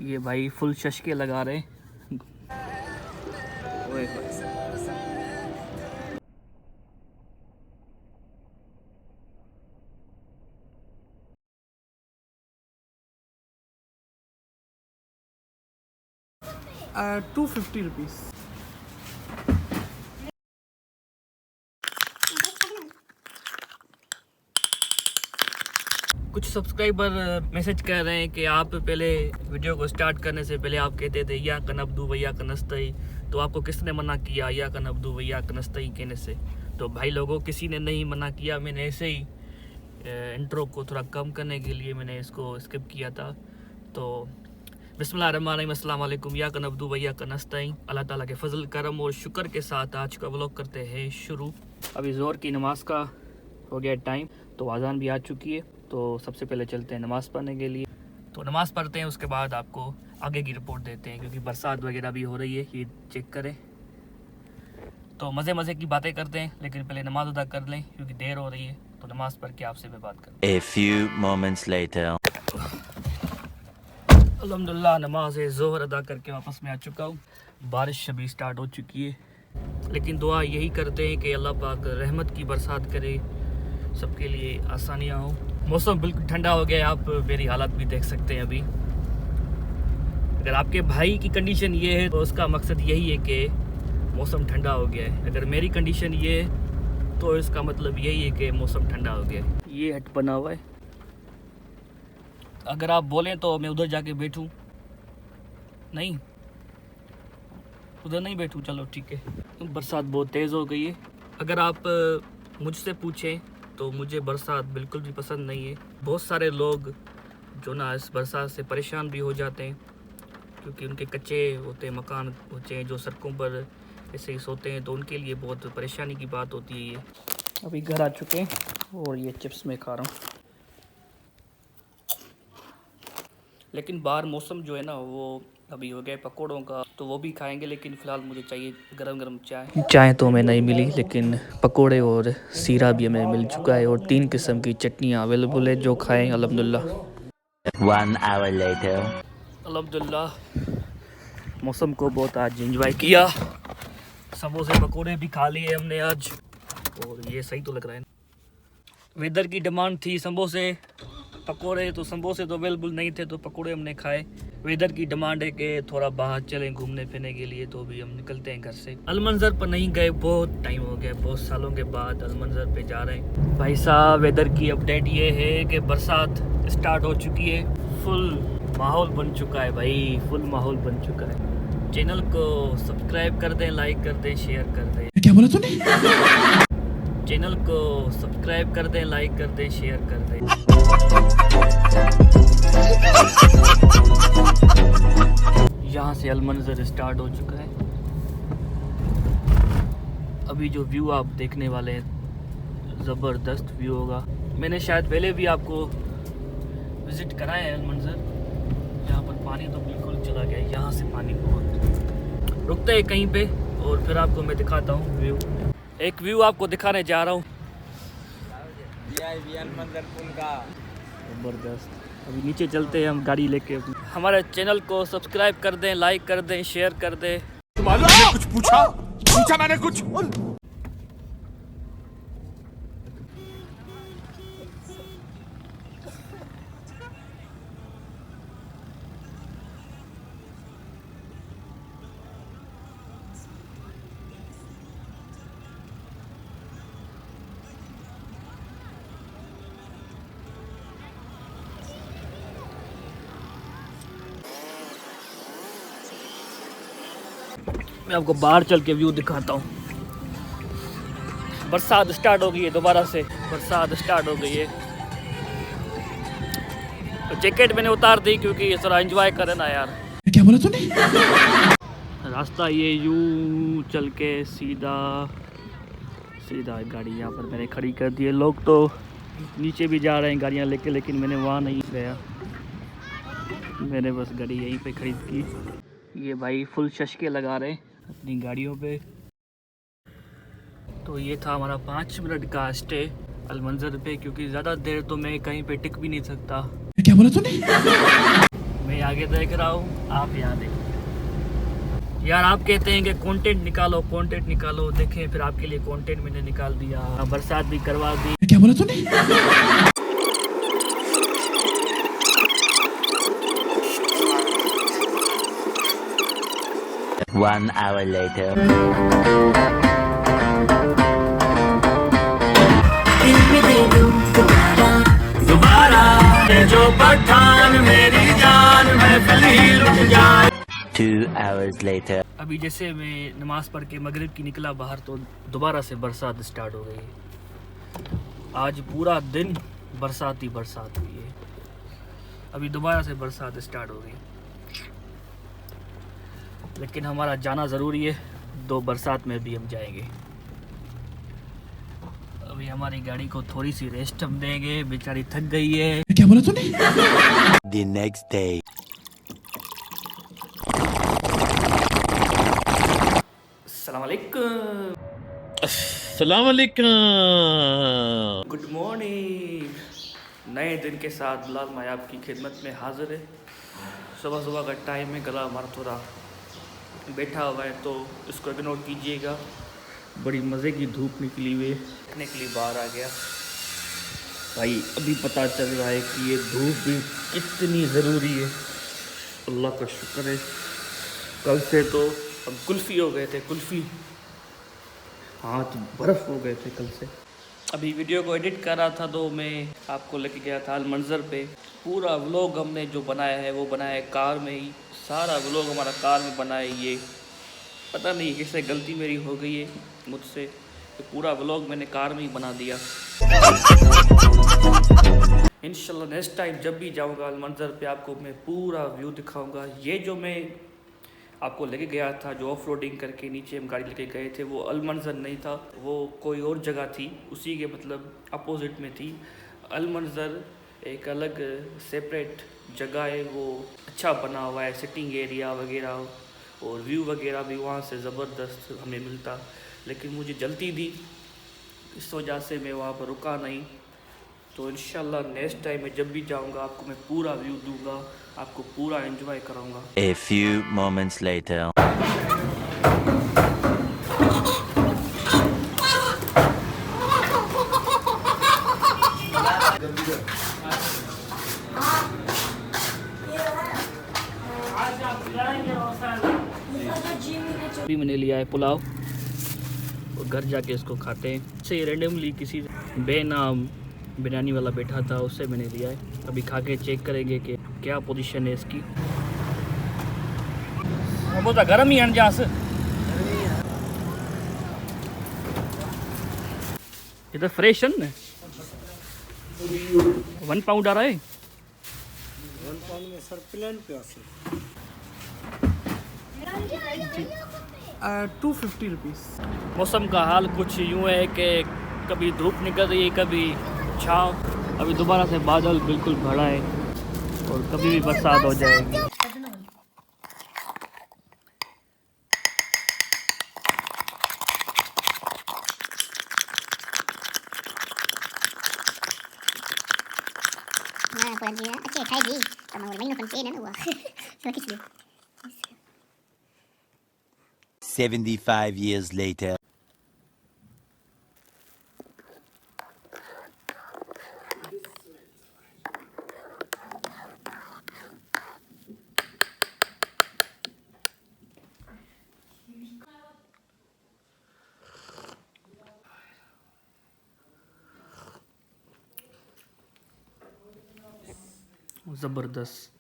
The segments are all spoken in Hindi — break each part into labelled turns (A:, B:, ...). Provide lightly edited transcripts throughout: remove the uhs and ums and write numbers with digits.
A: ये भाई फुल चश्के लगा रहे। ओए
B: ₹250.
A: कुछ सब्सक्राइबर मैसेज कर रहे हैं कि आप पहले वीडियो को स्टार्ट करने से पहले आप कहते थे या कनब्दू वैया कनस्तई, तो आपको किसने मना किया या कनब्दू वैया कनस्तई कहने से? तो भाई लोगों किसी ने नहीं मना किया, मैंने ऐसे ही इंट्रो को थोड़ा कम करने के लिए मैंने इसको स्किप किया था। तो बिस्मिल्लाहिर्रहमानिर्रहीम, अस्सलाम वालेकुम, या कनब्दू वैया कनस्तई। अल्लाह ताला के फजल करम और शुक्र के साथ आज का व्लॉग करते हैं शुरू। अभी ज़ोर की नमाज का हो गया टाइम, तो आज़ान भी आ चुकी है। तो सबसे पहले चलते हैं नमाज़ पढ़ने के लिए। तो नमाज़ पढ़ते हैं, उसके बाद आपको आगे की रिपोर्ट देते हैं, क्योंकि बरसात वगैरह भी हो रही है, ये चेक करें। तो मज़े मज़े की बातें करते हैं, लेकिन पहले नमाज अदा कर लें क्योंकि देर हो रही है। तो नमाज़ पढ़ के आपसे मैं बात करूँ।
C: A few moments later.
A: अल्हम्दुलिल्लाह नमाज ज़ोहर अदा करके वापस में आ चुका हूँ। बारिश अभी स्टार्ट हो चुकी है, लेकिन दुआ यही करते हैं कि अल्लाह पाक रहमत की बरसात करे, सबके लिए आसानियाँ हों। मौसम बिल्कुल ठंडा हो गया है, आप मेरी हालत भी देख सकते हैं अभी। अगर आपके भाई की कंडीशन ये है तो उसका मकसद यही है कि मौसम ठंडा हो गया है। अगर मेरी कंडीशन ये है तो इसका मतलब यही है कि मौसम ठंडा हो गया है। ये हट बना हुआ है, अगर आप बोलें तो मैं उधर जाके बैठूं। नहीं, उधर नहीं बैठूं, चलो ठीक है। बरसात बहुत तेज़ हो गई है। अगर आप मुझसे पूछें तो मुझे बरसात बिल्कुल भी पसंद नहीं है। बहुत सारे लोग जो ना इस बरसात से परेशान भी हो जाते हैं, क्योंकि उनके कच्चे होते हैं मकान होते हैं जो सड़कों पर ऐसे ही सोते हैं, तो उनके लिए बहुत परेशानी की बात होती है ये। अभी घर आ चुके हैं और ये चिप्स मैं खा रहा हूँ, लेकिन बाहर मौसम जो है ना वो अभी हो गया पकौड़ों का, तो वो भी खाएंगे। लेकिन फ़िलहाल मुझे चाहिए गरम गरम चाय। चाय तो हमें नहीं मिली, लेकिन पकोड़े और सीरा भी हमें मिल चुका है, और 3 किस्म की चटनियाँ अवेलेबल है, जो खाएं अल्हम्दुलिल्लाह।
C: 1 hour later.
A: अल्हम्दुलिल्लाह मौसम को बहुत आज एंजॉय किया। समोसे पकोड़े भी खा लिए हमने आज, और ये सही तो लग रहा है। वेदर की डिमांड थी समोसे पकोड़े, तो समोसे तो अवेलेबल नहीं थे तो पकोड़े हमने खाए। वेदर की डिमांड है कि थोड़ा बाहर चलें घूमने फिरने के लिए, तो भी हम निकलते हैं घर से। अलमंजर पर नहीं गए, बहुत टाइम हो गया, बहुत सालों के बाद अलमंजर पे जा रहे हैं। भाई साहब वेदर की अपडेट ये है कि बरसात स्टार्ट हो चुकी है, फुल माहौल बन चुका है भाई, फुल माहौल बन चुका है। चैनल को सब्सक्राइब कर दें, लाइक कर दें, शेयर कर दें।
B: क्या बोला तूने?
A: चैनल को सब्सक्राइब कर दें, लाइक कर दें, शेयर कर दें। यहाँ से अलमंजर स्टार्ट हो चुका है। अभी जो व्यू आप देखने वाले हैं ज़बरदस्त व्यू होगा। मैंने शायद पहले भी आपको विज़िट कराया है अलमंजर। यहाँ पर पानी तो बिल्कुल चला गया है, यहाँ से पानी बहुत। रुकते हैं कहीं पे और फिर आपको मैं दिखाता हूँ व्यू। एक व्यू आपको दिखाने जा रहा हूँ, ज़बरदस्त। अभी नीचे चलते हैं हम गाड़ी लेके। हमारे चैनल को सब्सक्राइब कर दें, लाइक कर दें, शेयर कर दें।
B: मैंने कुछ पूछा मैंने कुछ।
A: मैं आपको बाहर चल के व्यू दिखाता हूँ। बरसात स्टार्ट हो गई है, दोबारा से बरसात स्टार्ट हो गई है। तो जैकेट मैंने उतार दी क्योंकि थोड़ा एंजॉय करे ना यार।
B: क्या बोला तूने?
A: रास्ता ये यूं चल के सीधा सीधा गाड़ी यहाँ पर मैंने खड़ी कर दी है। लोग तो नीचे भी जा रहे हैं गाड़ियाँ लेके, लेकिन मैंने वहाँ नहीं गया, मैंने बस गाड़ी यहीं पे खरीद की। ये भाई फुल चश्के लगा रहे हैं अपनी गाड़ियों पे। तो ये था हमारा 5 मिनट का स्टे अलमंजर पे, क्योंकि ज़्यादा देर तो मैं कहीं पे टिक भी नहीं सकता।
B: क्या बोला तूने?
A: मैं आगे देख रहा हूँ, आप यहाँ देखो। यार आप कहते हैं कि कंटेंट निकालो, देखें फिर आपके लिए कंटेंट मैंने निकाल दिया, बरसात भी करवा दी।
B: क्या बोला तूने?
C: 1 hour later.
A: दोबारा जो पठान मेरी जान महफिल ही लुट जाए।
C: 2 hours later.
A: अभी जैसे मैं नमाज पढ़ के मगरिब की निकला बाहर तो दोबारा से बरसात स्टार्ट हो गई। आज पूरा दिन बरसात हुई है। अभी दोबारा से बरसात स्टार्ट हो गई, लेकिन हमारा जाना ज़रूरी है। 2 बरसात में भी हम जाएंगे। अभी हमारी गाड़ी को थोड़ी सी रेस्ट हम देंगे, बेचारी थक गई है।
B: क्या बोला तूने?
C: The next day.
A: अस्सलाम वालेकुम।
B: अस्सलाम वालेकुम।
A: Good morning. नए दिन के साथ बिलाल मैं आपकी खिदमत में हाजिर है। सुबह का टाइम है, गला हमारा थोड़ा बैठा हुआ है तो इसको इग्नोर कीजिएगा। बड़ी मज़े की धूप निकली हुई है, देखने के लिए बाहर आ गया भाई। अभी पता चल रहा है कि ये धूप भी कितनी ज़रूरी है। अल्लाह का शुक्र है, कल से तो अब कुल्फ़ी हो गए थे, कुल्फ़ी हाथ बर्फ़ हो गए थे कल से। अभी वीडियो को एडिट कर रहा था तो मैं आपको लेके गया था अल मंज़र पे। पूरा व्लॉग हमने जो बनाया है वो बनाया है कार में ही, सारा व्लॉग हमारा कार में बना है। ये पता नहीं कैसे गलती मेरी हो गई है मुझसे, तो पूरा व्लॉग मैंने कार में ही बना दिया। इंशाल्लाह नेक्स्ट टाइम जब भी जाऊंगा अल मंज़र पे आपको मैं पूरा व्यू दिखाऊंगा। ये जो मैं आपको लेके गया था, जो ऑफ रोडिंग करके नीचे हम गाड़ी लेके गए थे, वो अल मंज़र नहीं था, वो कोई और जगह थी, उसी के मतलब अपोजिट में थी। अल मंज़र एक अलग सेपरेट जगह है, वो अच्छा बना हुआ है, सिटिंग एरिया वगैरह और व्यू वगैरह भी वहाँ से ज़बरदस्त हमें मिलता। लेकिन मुझे जल्दी थी, इस वजह से मैं वहाँ पर रुका नहीं। तो इंशाल्लाह नेक्स्ट टाइम मैं जब भी जाऊँगा आपको मैं पूरा व्यू दूँगा, आपको पूरा एंजॉय कराऊँगा।
C: A few moments later.
A: अभी मैंने लिया है पुलाव और घर जाके इसको खाते हैं। से रेंडमली किसी बेनाम बिरयानी वाला बैठा था, उससे मैंने लिया है। अभी खा के चेक करेंगे कि क्या पोजीशन है इसकी। वो तो गर्म ही है जहाँ से, ये तो फ्रेश है ना। 1 पाउंड आ रहा है।
D: 1 पाउंड में सर प्लेन पे आसे 250 रुपीज़।
A: मौसम का हाल कुछ यूँ है कि कभी धूप निकल रही है, कभी छाँव। अभी दोबारा से बादल बिल्कुल भरा है और कभी भी बरसात हो जाएगी।
E: Nah, bulan dia, okay, kayak di, sama orang main konten kan, wah, lagi sih.
C: 75 years later.
A: ज़बरदस्त।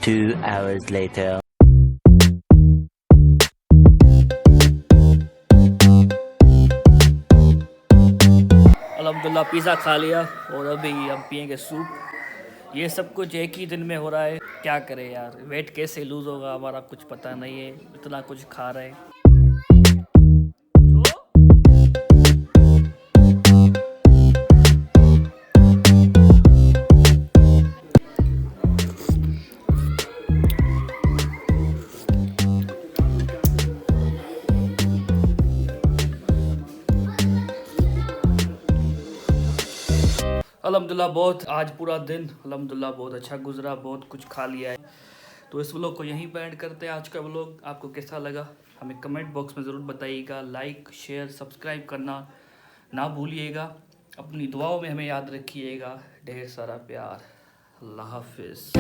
C: 2 hours later.
A: अल्हम्दुलिल्लाह पिज़्ज़ा खा लिया और अभी हम पियेंगे सूप। ये सब कुछ एक ही दिन में हो रहा है, क्या करें यार, वेट कैसे लूज़ होगा हमारा कुछ पता नहीं है, इतना कुछ खा रहे हैं। अल्हम्दुलिल्लाह बहुत आज पूरा दिन अल्हम्दुलिल्लाह बहुत अच्छा गुजरा, बहुत कुछ खा लिया है। तो इस व्लॉग को यहीं पे एंड करते हैं। आज का व्लॉग आपको कैसा लगा हमें कमेंट बॉक्स में ज़रूर बताइएगा। लाइक शेयर सब्सक्राइब करना ना भूलिएगा। अपनी दुआओं में हमें याद रखिएगा। ढेर सारा प्यार। अल्लाह हाफिज़।